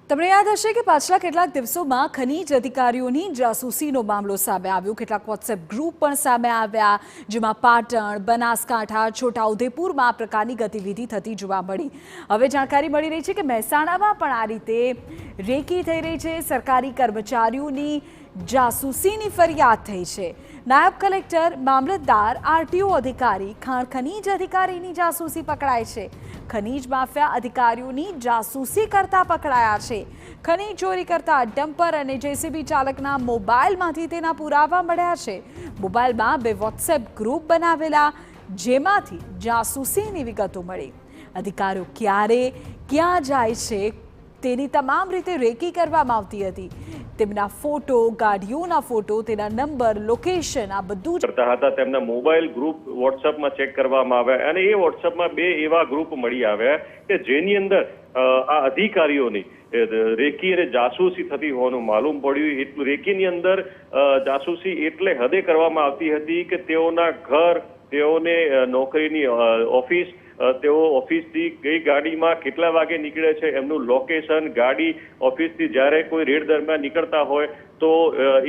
તમને યાદ હશે કે પાછલા કેટલાક દિવસોમાં ખનીજ અધિકારીઓની જાસૂસીનો મામલો સામે આવ્યો। કેટલાક વોટ્સએપ ગ્રુપ પણ સામે આવ્યા, જેમાં પાટણ, બનાસકાંઠા, છોટાઉદેપુરમાં આ પ્રકારની ગતિવિધિ થતી જોવા મળી। હવે જાણકારી મળી રહી છે કે મહેસાણામાં પણ આ રીતે રેકી થઈ રહી છે। સરકારી કર્મચારીઓની જાસૂસીની ફરિયાદ થઈ છે। નાયબ કલેક્ટર, મામલતદાર, આરટીઓ અધિકારી, ખાણ ખનીજ અધિકારીની જાસૂસી પકડાઈ છે। ખનીજ માફિયા અધિકારીઓની જાસૂસી કરતા પકડાયા છે। ખનીજ ચોરી કરતા ડમ્પર અને જેસીબી ચાલકના મોબાઈલમાંથી તેના પુરાવા મળ્યા છે। મોબાઈલમાં 2 વોટ્સએપ ગ્રુપ બનાવેલા, જેમાંથી જાસૂસીની વિગતો મળી। અધિકારીઓ ક્યારે ક્યાં જાય છે તેની તમામ રીતે રેકી કરવામાં આવતી હતી। તેમના ફોટો, ગાડીઓના ફોટો, તેના નંબર, લોકેશન આ બધું કરતા હતા। તેમના મોબાઈલ ગ્રુપ વોટ્સએપમાં ચેક કરવામાં આવ્યા અને એ વોટ્સએપમાં 2 એવા ગ્રુપ મળી આવ્યા કે જેની અંદર આ અધિકારીઓની રેકી અને જાસૂસી થતી હોવાનું માલુમ પડ્યું। એટલું રેકીની અંદર જાસૂસી એટલે હદે કરવામાં આવતી હતી કે તેઓના ઘર, તેઓને નોકરીની ઓફિસ, તેઓ ઓફિસથી કઈ ગાડીમાં કેટલા વાગે નીકળે છે, એમનું લોકેશન, ગાડી ઓફિસથી જ્યારે કોઈ રેડ દરમિયાન નીકળતા હોય તો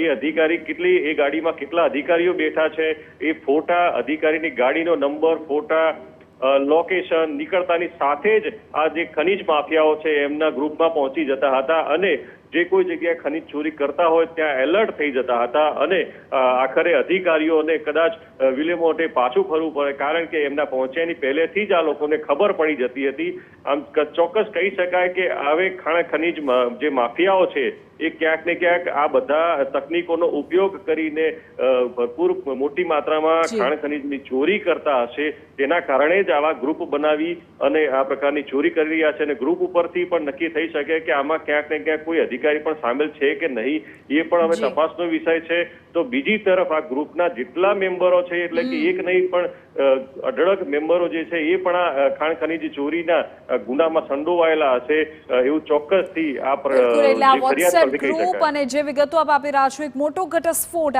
એ અધિકારી એ ગાડીમાં કેટલા અધિકારીઓ બેઠા છે, એ ફોટા, અધિકારીની ગાડીનો નંબર, ફોટા, લોકેશન નીકળતાની સાથે જ આ જે ખનીજ માફિયાઓ છે એમના ગ્રુપમાં પહોંચી જતા હતા અને જે કોઈ જગ્યાએ ખનીજ ચોરી કરતા હોય ત્યાં એલર્ટ થઈ જતા હતા અને આખરે અધિકારીઓને કદાચ વિલેમોટે પાછું ફરવું પડે, કારણ કે એમના પહોંચ્યાની પહેલેથી જ આ લોકોને ખબર પડી જતી હતી। આમ ચોક્કસ કહી શકાય કે હવે ખનીજ જે માફિયાઓ છે એ ક્યાંક ને ક્યાંક આ બધા તકનીકોનો ઉપયોગ કરીને ભરપૂર મોટી માત્રામાં ખાણ ખનીજની ચોરી કરતા હશે। તેના કારણે જ આવા ગ્રુપ બનાવી અને આ પ્રકારની ચોરી કરી રહ્યા છે અને ગ્રુપ ઉપરથી પણ નક્કી થઈ શકે કે આમાં ક્યાંક ને ક્યાંક કોઈ અધિકારી પણ સામેલ છે કે નહીં, એ પણ હવે તપાસનો વિષય છે। તો બીજી તરફ આ ગ્રુપના જેટલા મેમ્બરો છે, એટલે કે એક નહીં પણ અઢળક મેમ્બરો જે છે એ પણ આ ખાણ ખનીજ ચોરીના ગુનામાં સંડોવાયેલા હશે એવું ચોક્કસથી આ ફરિયાદ પરથી કહી શકાય। ગ્રુપ અને જે વિગતો આપ આપી રહ્યા છો, એક મોટો ઘટસ્ફોટ